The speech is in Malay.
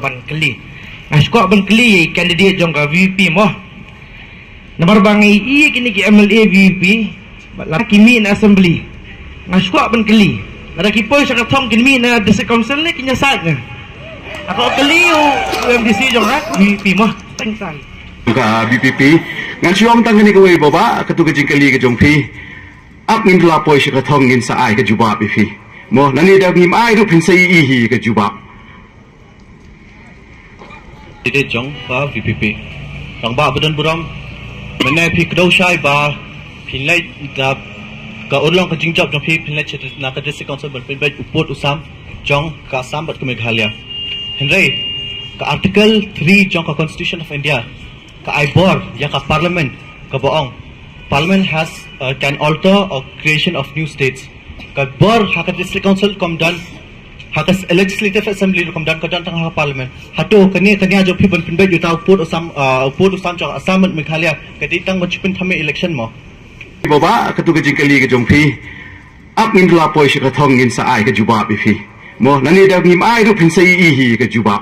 ban kali. Skop ban kali candidate jong ka VP mo. Nomor bangi kini ki MLA VP laki mi na assembly. Skop ban kali. Ada kipoy sa thong kini na district council ni kinya side na. Ako kali yung decision ha VP mo. Tangsan. Ka VPP ngan siom tang ni ko baba katu ka jingkali ka jongpi ap min la poy sa thong ngin sa ai ka juba VP mo nani da ngim ai ru phin sai i hi ka juba ide jong ba VPP rang ba budan buram mena phi kdo shai ba phinlai da ka urlong ka jingjap jong phi phinlai chet na ka district council ban phin bai upot usam jong ka sam bat ka meghalaya henry ka article 3 jong ka constitution of India ka ibor ya ka parliament ka boong parliament has can alter or creation of new states ka bor ha ka district council come done ha ka legislative assembly come done ka dan tang ha parliament hato kania jo people pin bai yuta upot usam jong assignment meghalaya ka ditang machipin thame election mo baba katu ka jingkali ka jongpi ap min la poy sa thong ngin sa ai ka juba VP mo nani da ngim ai ru phin sai i hi ka juba